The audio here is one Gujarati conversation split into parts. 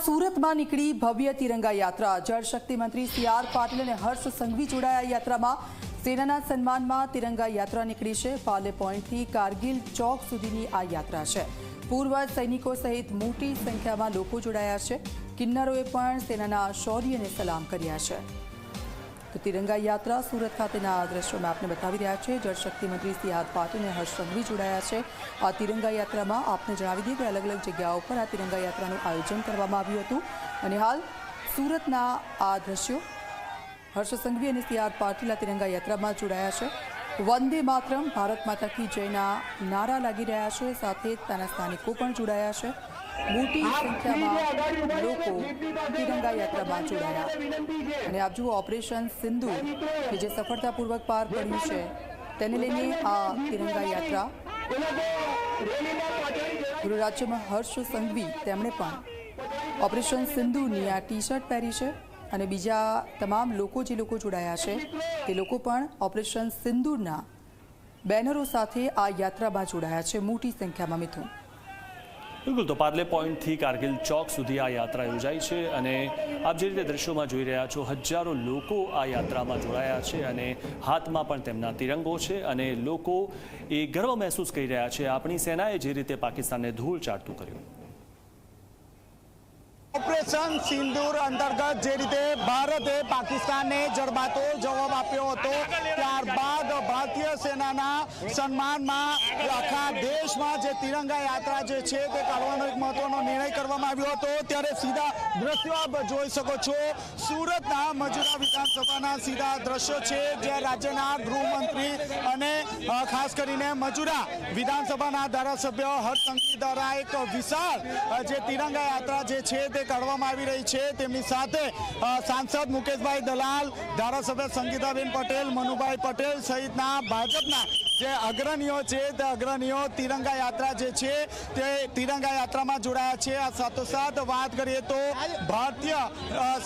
સુરતમાં નીકળી ભવ્ય તિરંગા યાત્રા। જળશક્તિ મંત્રી સી.આર. પાટીલ અને હર્ષ સંઘવી જોડાયા યાત્રામાં। સેનાના સન્માનમાં તિરંગા યાત્રા નીકળી છે। પાલે પોઈન્ટથી કારગિલ ચોક સુધીની આ યાત્રા છે। પૂર્વ સૈનિકો સહિત મોટી સંખ્યામાં લોકો જોડાયા છે। કિન્નરોએ પણ સેનાના શૌર્યને સલામ કર્યા છે। તો તિરંગા યાત્રા સુરત ખાતેના આ દ્રશ્યોમાં આપને બતાવી રહ્યા છે। જળશક્તિ મંત્રી સી.આર. પાટીલ અને હર્ષ સંઘવી જોડાયા છે। આ તિરંગા યાત્રામાં આપને જણાવી દઈએ કે અલગ અલગ જગ્યાઓ પર આ તિરંગા યાત્રાનું આયોજન કરવામાં આવ્યું હતું અને હાલ સુરતના આ દ્રશ્યો હર્ષ સંઘવી અને સી.આર. પાટીલ આ તિરંગા યાત્રામાં જોડાયા છે। વંદે માતરમ, ભારત માતા કી જયના નારા લાગી રહ્યા છે। સાથે ત્યાંના સ્થાનિકો પણ જોડાયા છે। મોટી સંખ્યામાં લોકો તિરંગા યાત્રામાં જોડાયા અને આપ જુઓ ઓપરેશન સિંદૂર કે જે સફળતાપૂર્વક પાર પડ્યું છે તેને લઈને આ તિરંગા યાત્રા ગૃહ રાજ્યમાં હર્ષ સંઘવી તેમણે પણ ઓપરેશન સિંદૂરની આ ટી-શર્ટ પહેરી છે અને બીજા તમામ લોકો જે લોકો જોડાયા છે તે લોકો પણ ઓપરેશન સિંદૂરના બેનરો સાથે આ યાત્રામાં જોડાયા છે મોટી સંખ્યામાં। મિથુન, બિલકુલ, તો પાર્લે પોઈન્ટથી કારગિલ ચોક સુધી આ યાત્રા યોજાઈ છે અને આપ જે રીતે દ્રશ્યોમાં જોઈ રહ્યા છો હજારો લોકો આ યાત્રામાં જોડાયા છે અને હાથમાં પણ તેમના તિરંગો છે અને લોકો એ ગર્વ મહેસૂસ કરી રહ્યા છે આપણી સેનાએ જે રીતે પાકિસ્તાનને ધૂળ ચાટતું કર્યું। ઓપરેશન સિંદૂર અંતર્ગત જે રીતે ભારતે પાકિસ્તાનને જડબાતો જવાબ આપ્યો હતો ત્યારબાદ ભારતીય સેનાના સન્માનમાં આખા દેશમાં જે તિરંગા યાત્રા જે છે તે કાઢવાનો એક મહત્વનો નિર્ણય કરવામાં આવ્યો હતો। ત્યારે સીધા દ્રશ્યો આપ જોઈ શકો છો સુરતના મજૂરા વિધાનસભાના સીધા દ્રશ્યો છે જ્યાં રાજ્યના ગૃહમંત્રી અને ખાસ કરીને મજૂરા વિધાનસભાના ધારાસભ્ય હર્ષ સંઘવી દ્વારા એક વિશાળ જે તિરંગા યાત્રા જે છે તે કાઢવામાં આવી રહી છે। તેમની સાથે સાંસદ મુકેશભાઈ દલાલ, ધારાસભ્ય સંગીતાબેન પટેલ, મનુભાઈ પટેલ સહિતના ભાજપના જે અગ્રણીઓ છે તે અગ્રણીઓ તિરંગા યાત્રા જે છે તે તિરંગા યાત્રામાં જોડાયા છે। આ સાથોસાથ વાત કરીએ તો ભારતીય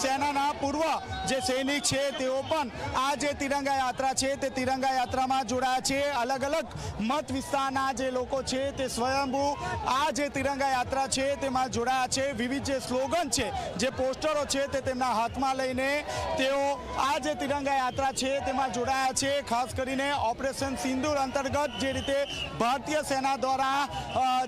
સેનાના પૂર્વ જે સૈનિક છે તેઓ પણ આ જે તિરંગા યાત્રા છે તે તિરંગા યાત્રામાં જોડાયા છે। અલગ અલગ મત વિસ્તારના જે લોકો છે તે સ્વયંભૂ આ જે તિરંગા યાત્રા છે તેમાં જોડાયા છે। વિવિધ જે સ્લોગન છે, જે પોસ્ટરો છે તે તેમના હાથમાં લઈને તેઓ આ જે તિરંગા યાત્રા છે તેમાં જોડાયા છે। ખાસ કરીને ઓપરેશન સિંદૂર અંતર્ગત જે રીતે ભારતીય સેના દ્વારા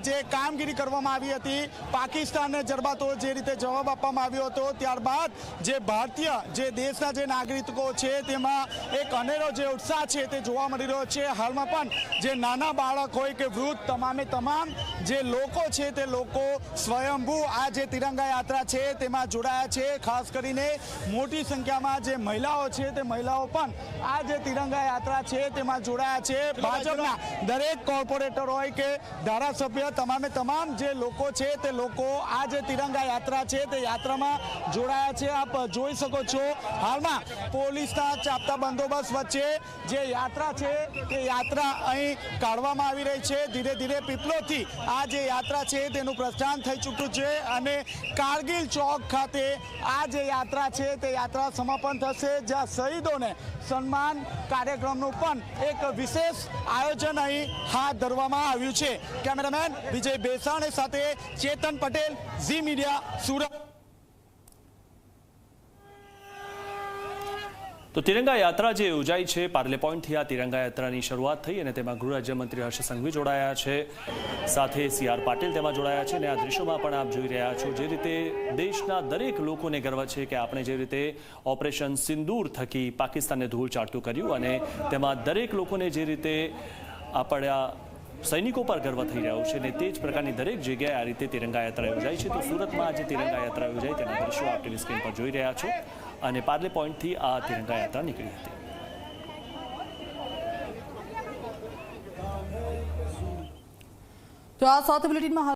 જે કામગીરી કરવામાં આવી હતી, પાકિસ્તાનને જડબાતો જે રીતે જવાબ આપવામાં આવ્યો હતો ત્યારબાદ જે ભારતીય જે દેશના જે નાગરિકો છે તેમાં એક અનેરો જે ઉત્સાહ છે તે જોવા મળી રહ્યો છે। હાલમાં પણ જે નાના બાળક હોય કે વૃદ્ધ તમામે તમામ જે લોકો છે તે લોકો સ્વયંભૂ આ જે તિરંગા યાત્રા છે તેમાં જોડાયા છે। ખાસ કરીને મોટી સંખ્યામાં જે મહિલાઓ છે તે મહિલાઓ પણ આ જે તિરંગા યાત્રા છે તેમાં જોડાયા છે। ભાજપના દરેક કોર્પોરેટર હોય કે ધારાસભ્ય તમામે તમામ જે લોકો છે તે લોકો આ જે તિરંગા યાત્રા છે તે યાત્રામાં જોડાયા છે। આપ જોઈ શકો છો હાલમાં પોલીસના ચાપતા બંદોબસ્ત વચ્ચે જે યાત્રા છે તે યાત્રા અહીં કાઢવામાં આવી રહી છે। ધીરે ધીરે પીપલોથી આ જે યાત્રા છે તેનું પ્રસ્થાન થઈ ચૂક્યું છે અને કારગિલ ચોક ખાતે આ જે યાત્રા છે તે યાત્રા સમાપન થશે, જ્યાં શહીદોને સન્માન કાર્યક્રમનું પણ એક વિશેષ આયોજન અહીં હાથ ધરવામાં આવ્યું છે। કેમેરામેન વિજય બેસાણી સાથે ચેતન પટેલ, ઝી મીડિયા, સુરત। તો તિરંગા યાત્રા જે યોજાઈ છે પાર્લે પોઈન્ટથી આ તિરંગા યાત્રાની શરૂઆત થઈ અને તેમાં ગૃહ રાજ્યમંત્રી હર્ષ સંઘવી જોડાયા છે, સાથે સી.આર. પાટીલ તેમાં જોડાયા છે અને આ દ્રશ્યોમાં પણ આપ જોઈ રહ્યા છો જે રીતે દેશના દરેક લોકોને ગર્વ છે કે આપણે જે રીતે ઓપરેશન સિંદૂર થકી પાકિસ્તાનને ધૂળ ચાટતું કર્યું અને તેમાં દરેક લોકોને જે રીતે આપણા સૈનિકો પર ગર્વ થઈ રહ્યો છે અને તે જ પ્રકારની દરેક જગ્યાએ આ રીતે તિરંગા યાત્રા યોજાઈ છે। તો સુરતમાં આજે તિરંગા યાત્રા યોજાઈ તેના દ્રશ્યો આપ ટીવી સ્ક્રીન પર જોઈ રહ્યા છો અને પાર્લે પોઈન્ટથી આ તિરંગા યાત્રા નીકળી હતી। તો આ સાથે બુલેટિનમાં